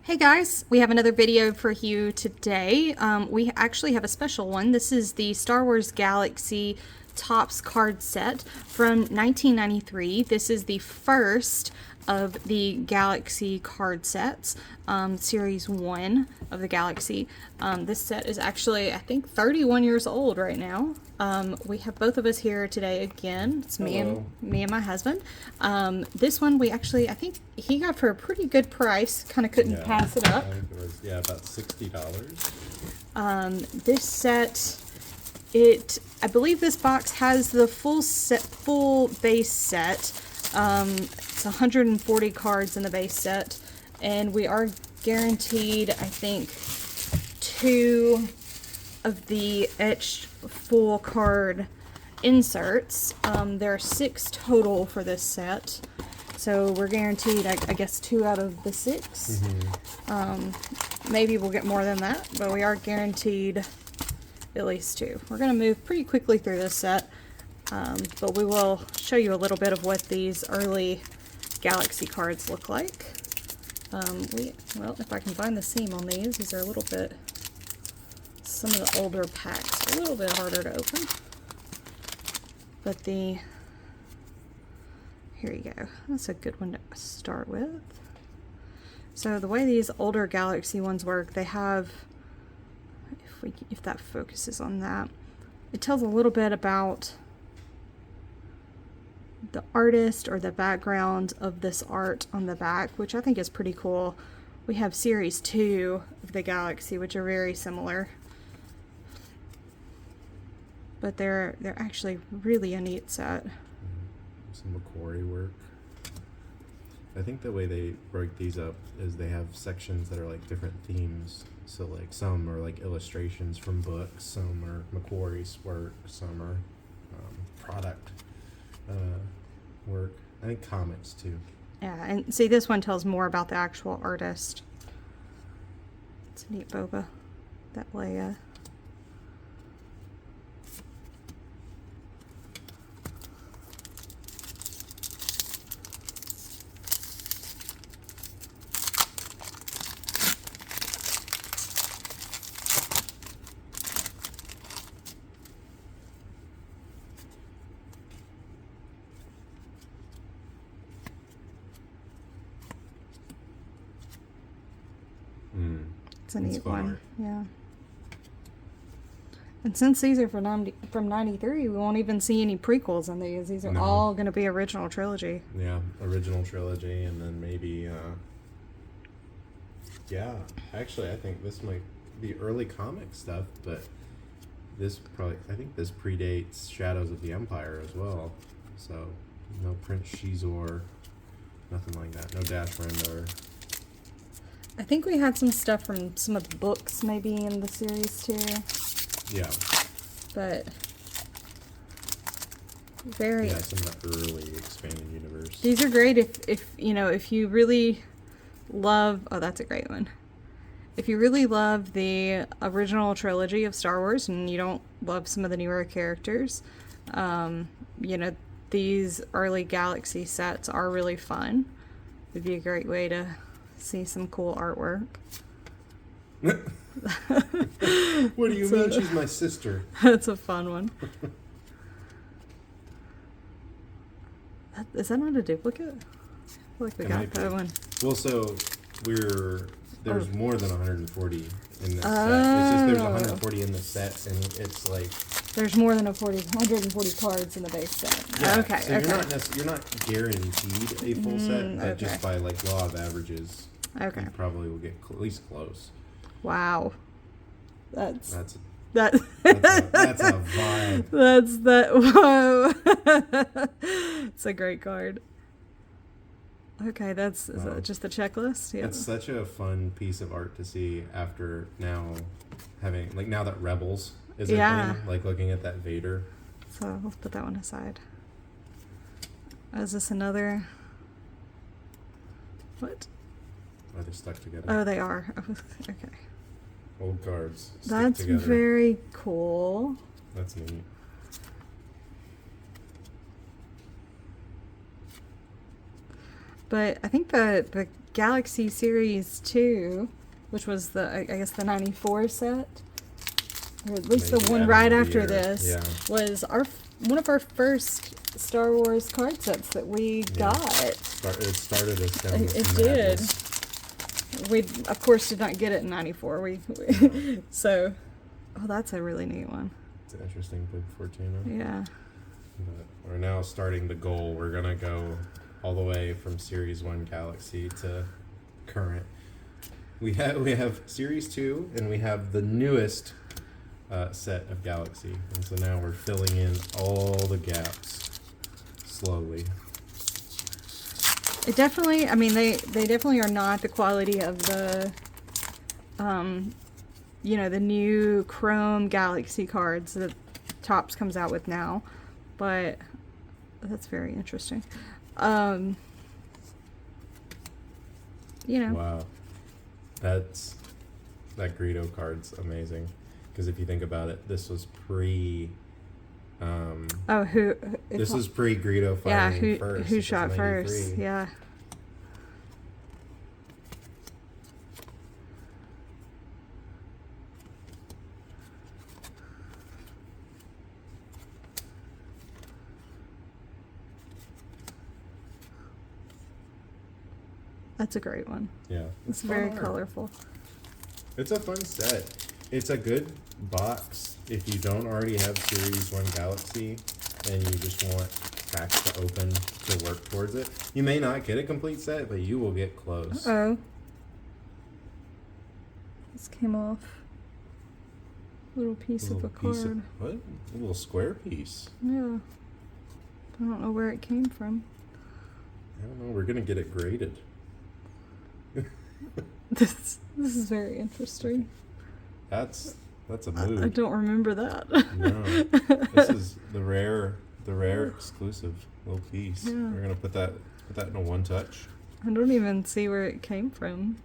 Hey guys, we have another video for you today. We actually have a special one. This is the Star Wars Galaxy Topps card set from 1993. This is the first of the Galaxy card sets, Series 1 of the Galaxy. This set is actually, I think, 31 years old right now. We have both of us here today again. It's me and my husband. This one we actually, I think he got for a pretty good price. Kind of couldn't pass it up. I think it was, about $60. This set, I believe this box has the full base set. It's 140 cards in the base set, and we are guaranteed, I think, 2 of the etched full card inserts. There are 6 total for this set, so we're guaranteed, I guess, 2 out of the 6. Maybe we'll get more than that, but we are guaranteed at least 2. We're going to move pretty quickly through this set, but we will show you a little bit of what these early Galaxy cards look like. Well, if I can find the seam on these are a little bit, some of the older packs are a little bit harder to open. But here you go. That's a good one to start with. So the way these older Galaxy ones work, they have, if that focuses on that, it tells a little bit about the artist or the background of this art on the back, which I think is pretty cool. We have Series 2 of the Galaxy, which are very similar, but they're actually really a neat set. Some Macquarie work. I think the way they break these up is they have sections that are like different themes. So like some are like illustrations from books, some are Macquarie's work, some are product work. I think comics too. Yeah, and see, this one tells more about the actual artist. It's a neat Boba, that Leia. It's a neat one, yeah. And since these are from 93, we won't even see any prequels in these. These are all going to be original trilogy. Yeah, original trilogy, and then maybe, yeah, actually, I think this might be early comic stuff, but this I think this predates Shadows of the Empire as well. So, no Prince Shizor, nothing like that. No Dash Rendar. I think we had some stuff from some of the books maybe in the series too. Yeah. But very... Yeah, some of the early expanded universe. These are great if you really love... Oh, that's a great one. If you really love the original trilogy of Star Wars and you don't love some of the newer characters, these early Galaxy sets are really fun. It'd be a great way to see some cool artwork. What do you mean she's my sister? That's a fun one. Is that not a duplicate? I feel like we got that one. Well, so there's more than 140 in this set. It's just there's 140 in the set, and it's like there's more than 140 cards in the base set. Yeah, okay. So you're not guaranteed a full set, but just by like law of averages, you probably will get at least close. Wow, that's a vibe. Whoa. It's a great card. Okay, is that just the checklist? Yeah. It's such a fun piece of art to see after now that Rebels is a thing, like looking at that Vader. So let's put that one aside. Is this another? What? Are they stuck together? Oh, they are. Okay. Old cards. That's together. Very cool. That's neat. But I think the Galaxy Series 2, which was I guess the 94 set, or at least the Maybe one end right of the after year. this, Yeah. was one of our first Star Wars card sets that we Yeah. got. It started us down It this did. madness. We, of course, did not get it in 94. So, oh, that's a really neat one. It's an interesting Big Fortuna. Yeah. But we're now starting the goal. We're gonna go all the way from Series 1 Galaxy to current. We have Series 2 and we have the newest set of Galaxy. And so now we're filling in all the gaps slowly. It definitely, I mean, they definitely are not the quality of the, the new Chrome Galaxy cards that Topps comes out with now. But that's very interesting. Wow. That Greedo card's amazing. Because if you think about it, this was pre... this was pre Greedo yeah, firing first. who This shot was first? 93. Yeah. That's a great one. Yeah. It's fun very art. colorful. It's a fun set. It's a good box if you don't already have Series 1 Galaxy and you just want packs to open to work towards it. You may not get a complete set, but you will get close. Uh-oh. This came off. Little piece of a piece card. what? A little square piece. Yeah. I don't know where it came from. I don't know. We're going to get it graded. This is very interesting. That's a I mood. don't remember that. No. This is the rare exclusive little piece. Yeah. We're going to put that in a one touch. I don't even see where it came from.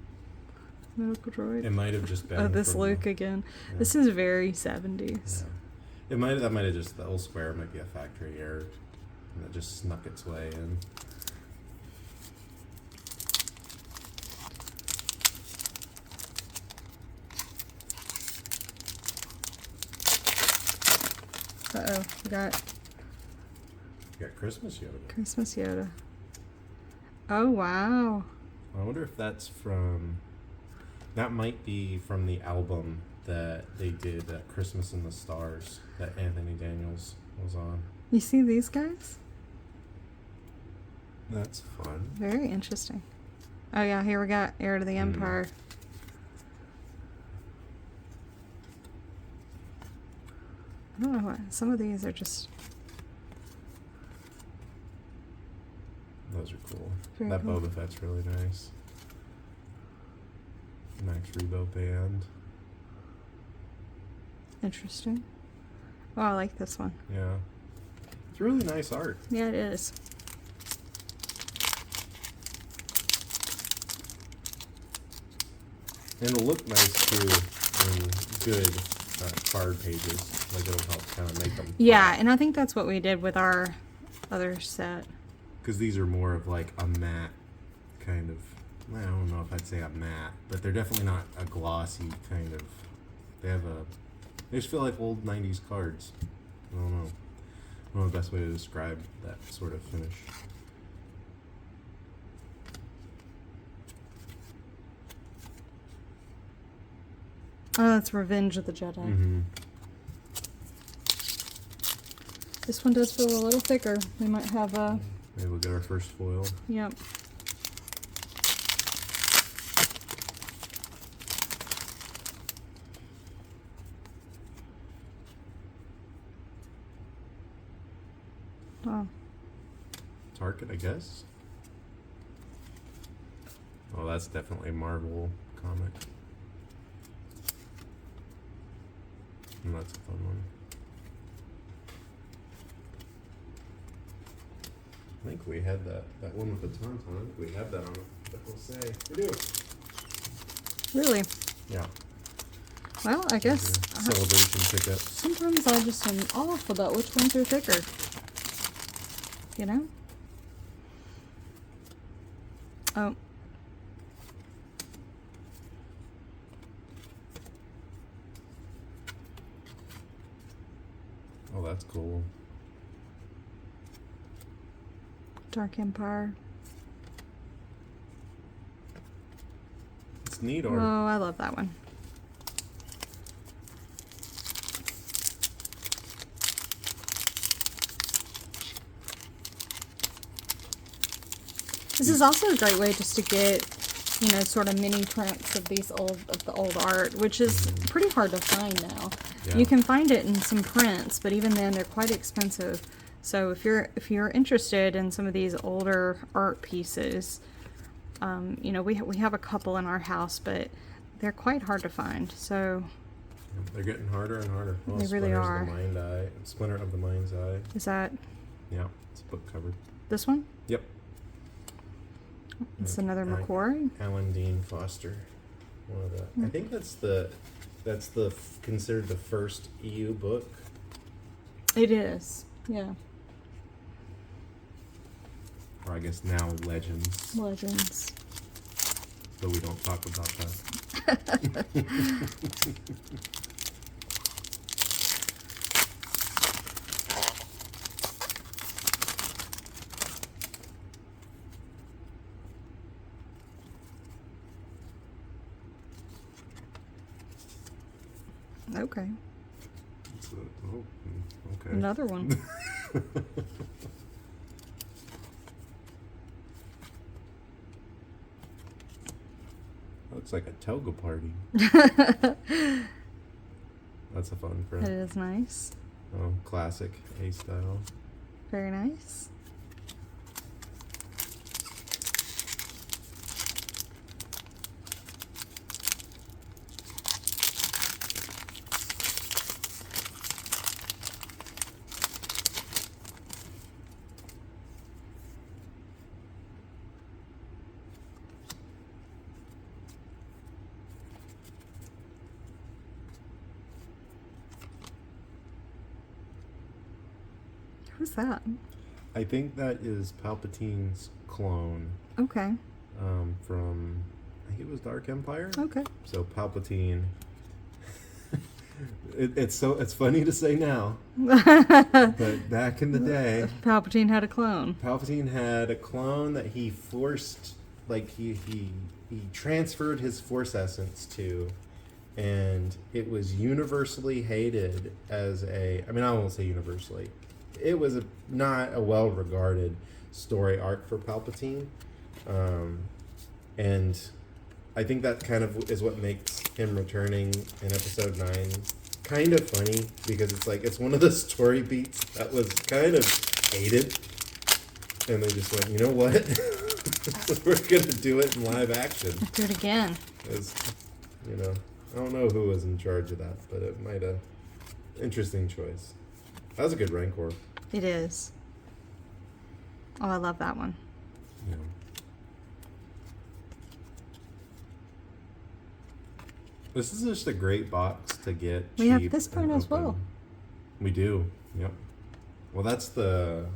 Medical droid. It might have just been Oh, this from Luke the- again. yeah. This is very 70s. Yeah. That might have just, the little square might be a factory error and it just snuck its way in. Uh-oh, we got You got Christmas Yoda. Christmas Yoda. Oh, wow. I wonder if that's from, that might be from the album that they did, Christmas in the Stars, that Anthony Daniels was on. You see these guys? That's fun. Very interesting. Oh, yeah, here we got Heir to the Empire. I don't know what. Some of these are just Those are cool. Very That cool. Boba Fett's really nice. Max Rebo band. interesting. Oh, I like this one. Yeah. It's really nice art. Yeah, it is. And it'll look nice too in good card pages. Like it'll help kind of make them. Yeah, and I think that's what we did with our other set. Because these are more of like a matte kind of. I don't know if I'd say a matte, but they're definitely not a glossy kind of. They just feel like old 90s cards. I don't know. I don't know the best way to describe that sort of finish. Oh, that's Revenge of the Jedi. Mm-hmm. This one does feel a little thicker. We might have a. Maybe we'll get our first foil. Yep. Oh, Target, I guess. Oh, that's definitely a Marvel comic. And that's a fun one. I think we had that one with the tauntaun. I think we have that on the full say. We do. really? Yeah. Well, I guess Celebration pickups. sometimes I just am off about which ones are thicker. You know? Oh, that's cool. Dark Empire. It's neat Oh, art. I love that one. This is also a great way just to get, you know, sort of mini prints of the old art, which is pretty hard to find now. Yeah. You can find it in some prints, but even then they're quite expensive. So if you're interested in some of these older art pieces, you know, we have a couple in our house, but they're quite hard to find. So They're getting harder and harder. Oh, They really are. Splinter of the Mind's Eye. is that Yeah, it's a book cover. this one? Yep. It's another Alan- McQuarrie. Alan Dean Foster. One of the. I think that's considered the first EU book. It is. Yeah. Or I guess now Legends, Legends. but we don't talk about that. Okay. Oh, okay. Another one. Looks like a toga party. That's a fun That print. is nice. Oh, classic A style. Very nice. Who's that? I think that is Palpatine's clone Okay. from, I think it was Dark Empire. Okay. So Palpatine. It's funny to say now, but back in the day, Palpatine had a clone. Palpatine had a clone that he forced, like he transferred his Force essence to, and it was universally hated as a. I mean, I won't say universally. It was not a well-regarded story arc for Palpatine, and I think that kind of is what makes him returning in Episode 9 kind of funny, because it's one of the story beats that was kind of hated, and they just went, you know what, we're gonna do it in live action. Do it again. As you know, I don't know who was in charge of that, but it might have. Interesting choice. That was a good Rancor. It is. Oh, I love that one. Yeah. This is just a great box to get. We have cheap this and print as open. well. We do. Yep. Well, that's the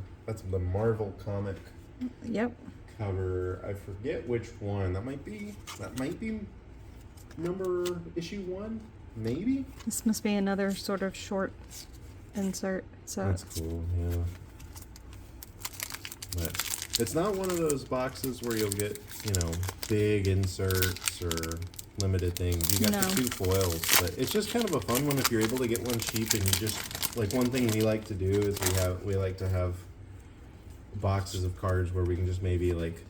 Marvel comic Yep. cover. I forget which one. That might be issue 1, maybe. This must be another sort of short insert. So That's cool. Yeah. But it's not one of those boxes where you'll get, big inserts or limited things. You got No. the 2 foils, but it's just kind of a fun one if you're able to get one cheap. And you just, like, one thing we like to do is we like to have boxes of cards where we can just maybe like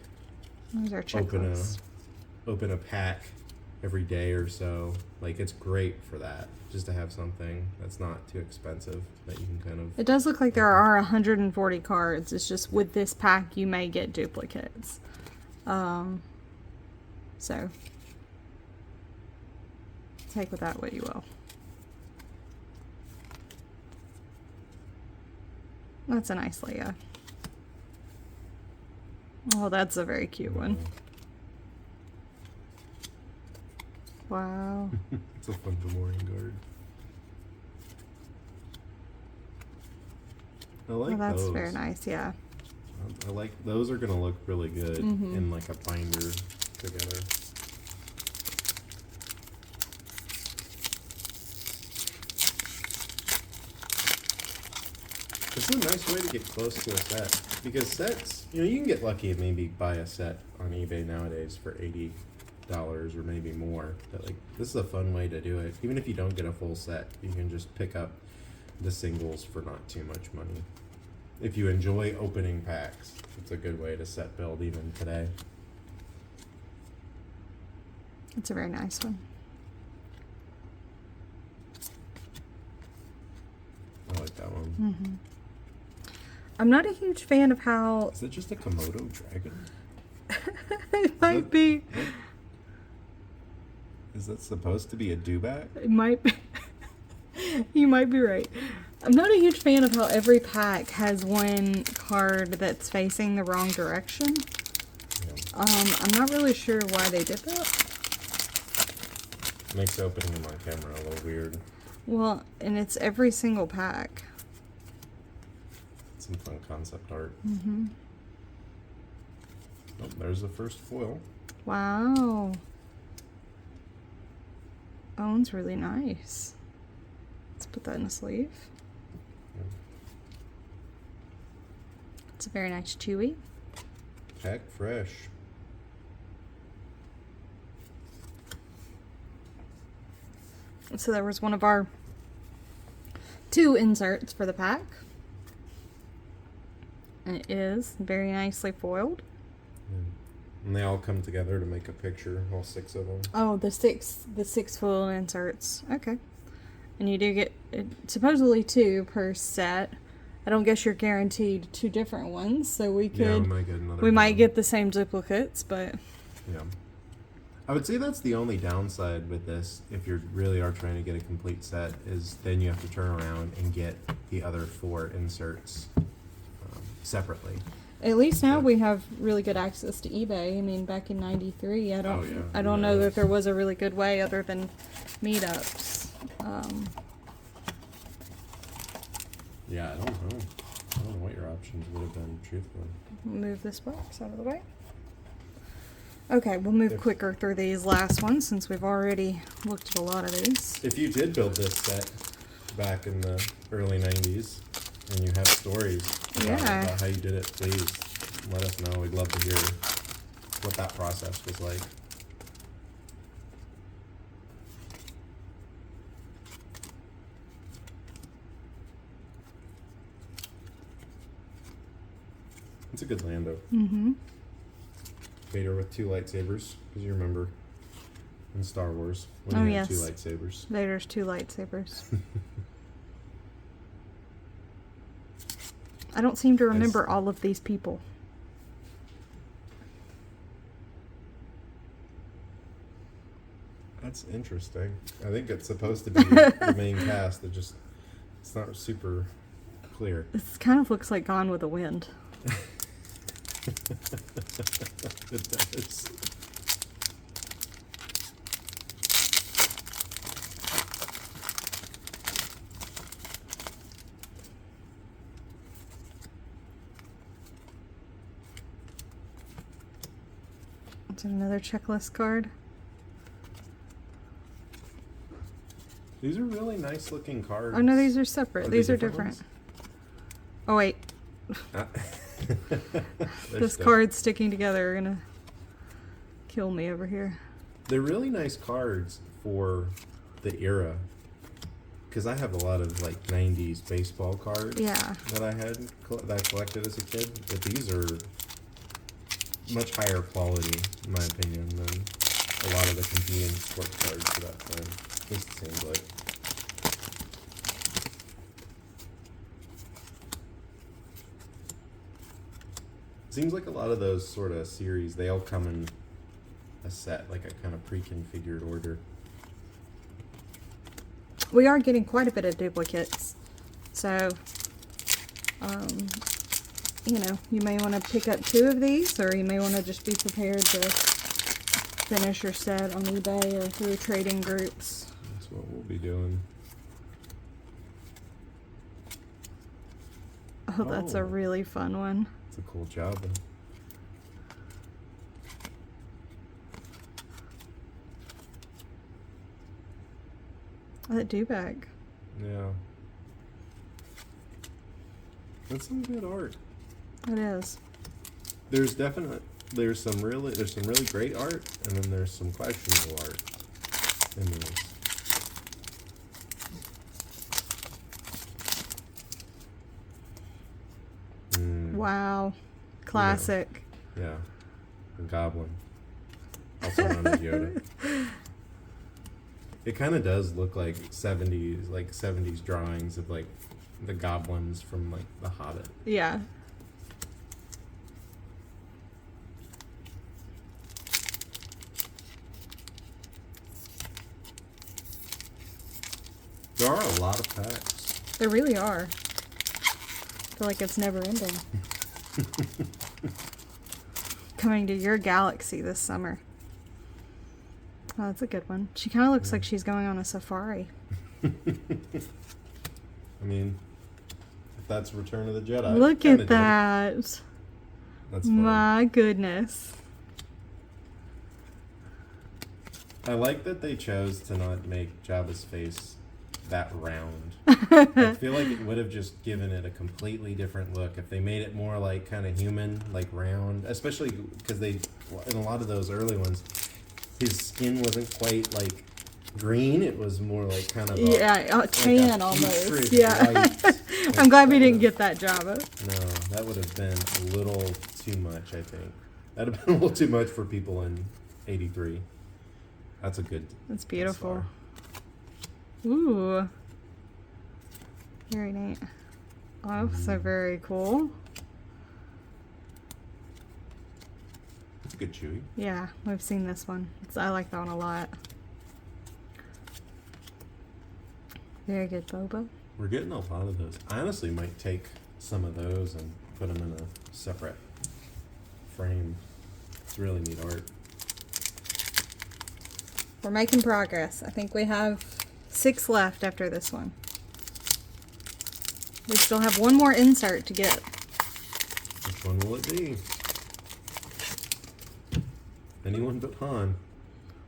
there's our open checklist. a pack every day or so. Like, it's great for that, just to have something that's not too expensive that you can kind of. It does look like there are 140 cards. It's just with this pack you may get duplicates. So take with that what you will. That's a nice Leia. Oh, that's a very cute one. Wow. It's a fun Gamorrean guard. I like Oh, that's those. very nice, yeah. I like those. Are gonna look really good in like a binder together. It's a nice way to get close to a set because sets, you know, you can get lucky and maybe buy a set on eBay nowadays for $80 or maybe more. But like, this is a fun way to do it. Even if you don't get a full set, you can just pick up the singles for not too much money. If you enjoy opening packs, it's a good way to set build even today. It's a very nice one. I like that one. Mm-hmm. I'm not a huge fan of how Is it just a Komodo dragon? it might be. Is that supposed to be a dewback? It might be. You might be right. I'm not a huge fan of how every pack has one card that's facing the wrong direction. Yeah. I'm not really sure why they did that. Makes opening them on camera a little weird. Well, and it's every single pack. Some fun concept art. Mm-hmm. Oh, there's the first foil. Wow. That one's really nice. Let's put that in a sleeve. Yeah. It's a very nice chewy. Pack fresh. So there was one of our 2 inserts for the pack. And it is very nicely foiled. Yeah. And they all come together to make a picture, all 6 of them. Oh, the six foil inserts. Okay. And you do get supposedly 2 per set. I don't guess you're guaranteed 2 different ones, so we Yeah, could we might get the same duplicates, but Yeah. I would say that's the only downside with this, if you really are trying to get a complete set, is then you have to turn around and get the other 4 inserts separately. at least now Yeah. we have really good access to eBay. I mean, back in '93, I don't know Yeah. that there was a really good way other than meetups. Yeah, I don't know. I don't know what your options would have been, truthfully. Move this box out of the way. Okay, we'll move If- quicker through these last ones since we've already looked at a lot of these. If you did build this set back in the early 90s and you have stories about how you did it, please let us know. We'd love to hear what that process was like. It's a good Lando. Mm-hmm. Vader with 2 lightsabers, because you remember in Star Wars when Oh, he had yes. 2 lightsabers. Vader's 2 lightsabers. I don't seem to remember all of these people. That's interesting. I think it's supposed to be the main cast. It's not super clear. This kind of looks like Gone with the Wind. It does. Is it another checklist card? These are really nice looking cards. Oh no, these are separate. Are These they are different different. Oh wait, Ah. this card's sticking together are gonna kill me over here. They're really nice cards for the era. Because I have a lot of like 90s baseball cards Yeah. that I had that I collected as a kid. But these are much higher quality, in my opinion, than a lot of the competing sports cards for that time. This seems like. Seems like a lot of those sort of series, they all come in a set, like a kind of pre-configured order. We are getting quite a bit of duplicates, so you know, you may want to pick up 2 of these, or you may want to just be prepared to finish your set on eBay or through trading groups. That's what we'll be doing. Oh, that's a Oh. really fun one. It's a cool job. That dewback. Yeah. That's some good art. It is. There's some really great art, and then there's some questionable art in these. Wow. Classic. Yeah. The Goblin. Also known as Yoda. It kind of does look like 70s drawings of like the goblins from like The Hobbit. Yeah. There are a lot of packs. There really are. I feel like it's never ending. Coming to your galaxy this summer. Oh, that's a good one. She kind of looks like she's going on a safari. I mean, if that's Return of the Jedi. Look kinda at did. that. That's fun. My goodness. I like that they chose to not make Jabba's face that round. I feel like it would have just given it a completely different look if they made it more like kind of human, like round. Especially because in a lot of those early ones, his skin wasn't quite like green. It was more like kind of tan a almost. putrid Yeah. white. I'm glad we didn't get that Jabba. No, that would have been a little too much, I think. That'd have been a little too much for people in 83. That's a good. That's beautiful. star. Ooh. Very neat. Oh, so very cool. It's a good Chewie. Yeah, we've seen this one. I like that one a lot. Very good, Boba. We're getting a lot of those. I honestly might take some of those and put them in a separate frame. It's really neat art. We're making progress. I think we have 6 left after this one. We still have one more insert to get. Which one will it be? Anyone but Han.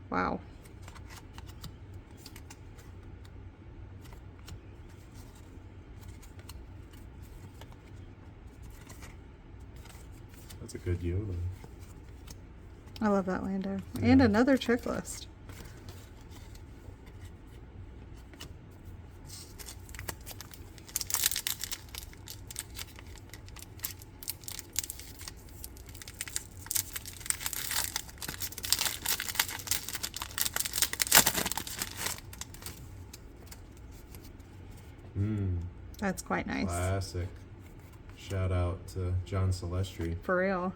Wow. That's a good Yoda. I love that Lando. Yeah. And another checklist. That's quite nice. Classic. Shout out to John Celestri. For real.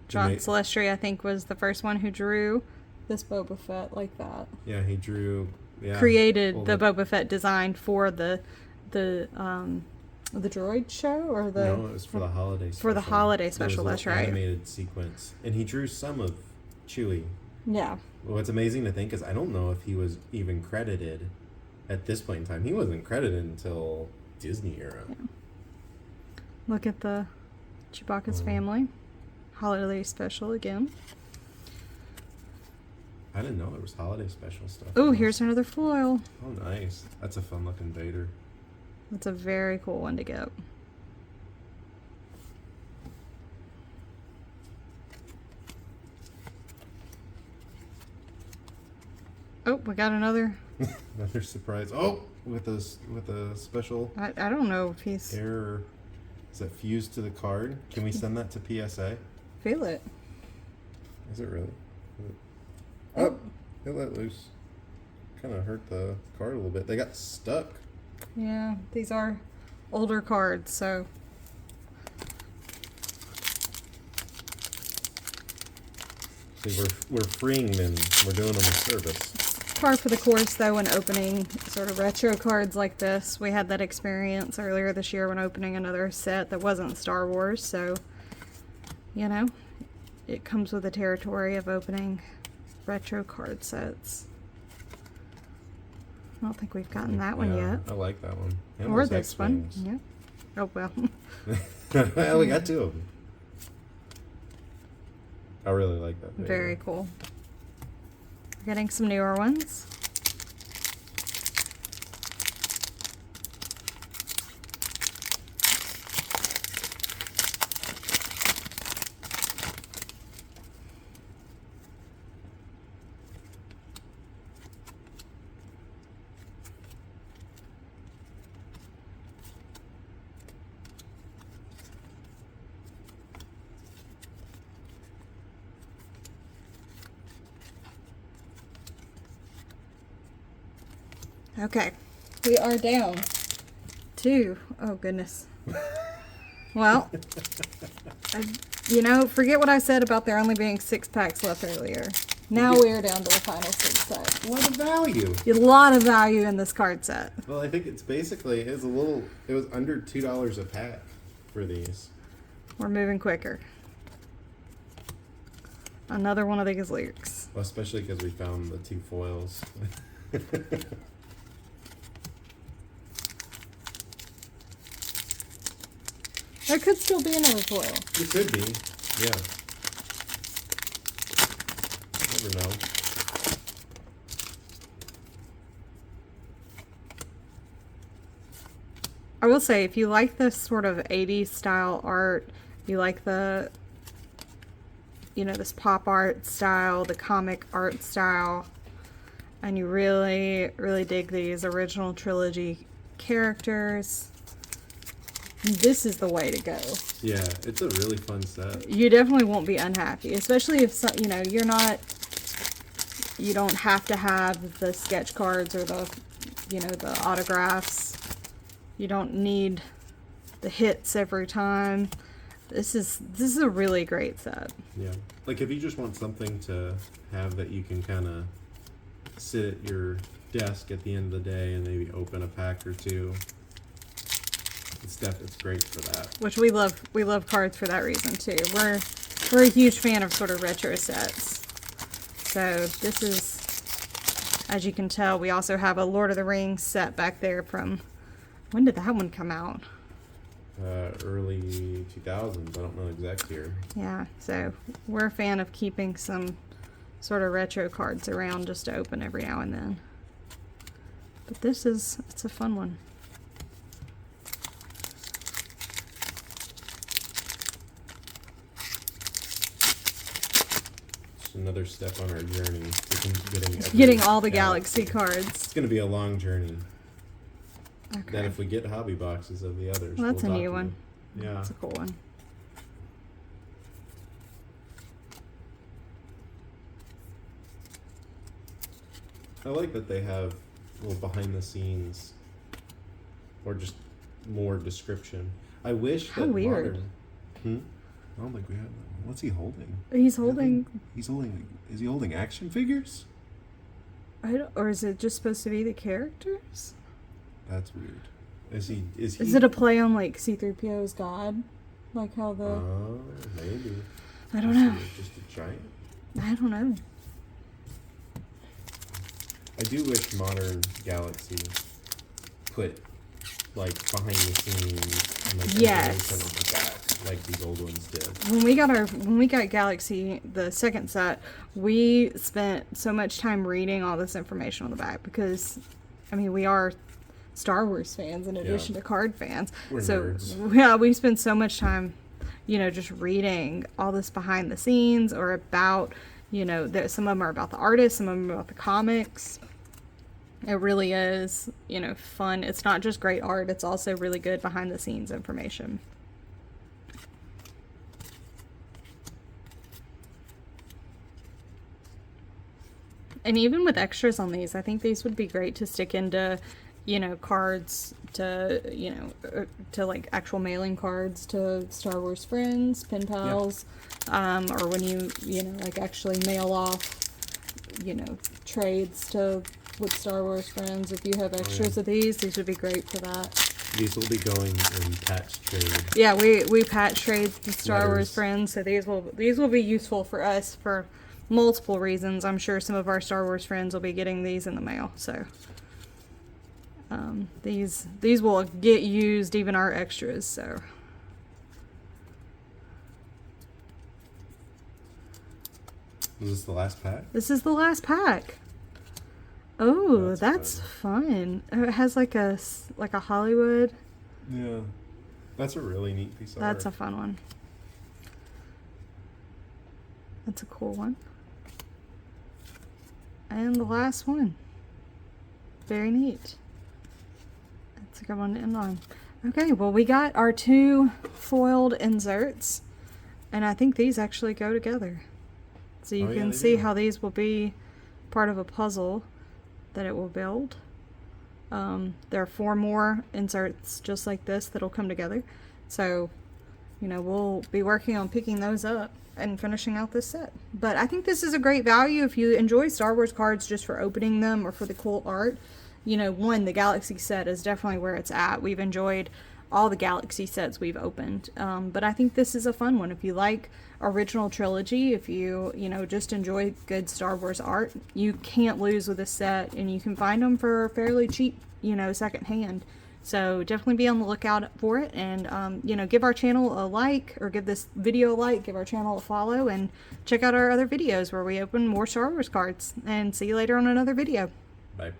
John Celestri, I think, was the first one who drew this Boba Fett like that. Yeah, he drew. Yeah, Created the Boba Fett design for the droid show or the. No, it was for the holiday special. For the holiday There was special, a that's little right. Animated sequence, and he drew some of Chewie. Yeah. What's amazing to think is I don't know if he was even credited at this point in time. He wasn't credited until Disney era. Yeah. Look at the Chewbacca's family. Holiday special again. I didn't know there was holiday special stuff. Oh, here's another foil. Oh, nice. That's a fun looking Vader. That's a very cool one to get. Oh, we got another. Another surprise. Oh, with a special I don't know if he's. error. Is that fused to the card? Can we send that to PSA? Feel it. Is it really? Oh, it let loose. Kind of hurt the card a little bit. They got stuck. Yeah, these are older cards, so. See, we're freeing them. We're doing them a service. Par for the course, though, when opening sort of retro cards like this. We had that experience earlier this year when opening another set that wasn't Star Wars, so, you know, it comes with the territory of opening retro card sets. I don't think we've gotten that one Yeah, yet. I like that one. And Or those this one. X-Wings. Yeah. Oh, well. Well, we got 2 of them. I really like that. Vader. Very cool. We're getting some newer ones. Okay, we are down to, oh goodness. Well, forget what I said about there only being 6 packs left earlier. Now we are down to the final 6 sets. What a value! A lot of value in this card set. Well, I think it was under $2 a pack for these. We're moving quicker. Another one of these leaks. Well, especially because we found the 2 foils. There could still be another foil. It could be, yeah. Never know. I will say, if you like this sort of 80s style art, you like the, this pop art style, the comic art style, and you really, really dig these original trilogy characters, this is the way to go. Yeah, it's a really fun set. You definitely won't be unhappy, especially if, you don't have to have the sketch cards or the, the autographs. You don't need the hits every time. This is a really great set. Yeah. Like if you just want something to have that you can kind of sit at your desk at the end of the day and maybe open a pack or two. It's great for that. Which we love cards for that reason too. We're a huge fan of sort of retro sets. So this is, as you can tell, we also have a Lord of the Rings set back there from, when did that one come out? Early 2000s. I don't know the exact year. Yeah, so we're a fan of keeping some sort of retro cards around just to open every now and then. But it's a fun one. It's another step on our journey to Getting all the Galaxy cards. It's going to be a long journey. Okay. Then if we get hobby boxes of the others, Well, that's a we'll new one. Yeah. That's a cool one. I like that they have little behind the scenes or just more description. I wish How that weird. Modern, I don't think we have that. What's he holding? He's holding, Is he holding action figures? or is it just supposed to be the characters? That's weird. Is he? Is it a play on like C-3PO's God? Like how the... Oh, maybe. I don't know. Just a giant. I don't know. I do wish Modern Galaxy put like behind the scenes and like Yes. information like that, like these old ones did. When we got Galaxy, the second set, we spent so much time reading all this information on the back because, I mean, we are Star Wars fans in addition to card fans. We're so nerds. yeah, we spend so much time, just reading all this behind the scenes or about, some of them are about the artists, some of them are about the comics. It really is, fun. It's not just great art, it's also really good behind the scenes information. And even with extras on these, I think these would be great to stick into, cards to, to like actual mailing cards to Star Wars friends, pen pals, or when you, like actually mail off, trades to with Star Wars friends. If you have extras of these would be great for that. These will be going in patch trade. Yeah, we patch trade with Star Wars Letters. friends, so these will be useful for us for multiple reasons. I'm sure some of our Star Wars friends will be getting these in the mail, so these will get used, even our extras. So Is this the last pack? this is the last pack. Oh, That's that's fun. It has like a Hollywood. Yeah. That's a really neat piece of That's a art. fun one. That's a cool one. And the last one. Very neat. That's a good one to end on. Okay, well, we got our 2 foiled inserts, and I think these actually go together. So you Oh, yeah, can they see do. how these will be part of a puzzle that it will build. There are 4 more inserts just like this that'll come together. So, you know, we'll be working on picking those up and finishing out this set. But I think this is a great value if you enjoy Star Wars cards just for opening them or for the cool art. You know, the Galaxy set is definitely where it's at. We've enjoyed all the Galaxy sets we've opened. But I think this is a fun one. If you like original trilogy, if you know, just enjoy good Star Wars art, you can't lose with this set, and you can find them for fairly cheap, you know, secondhand. So definitely be on the lookout for it, and you know, give our channel a like, or give this video a like, give our channel a follow, and check out our other videos where we open more Star Wars cards. And see you later on another video. Bye.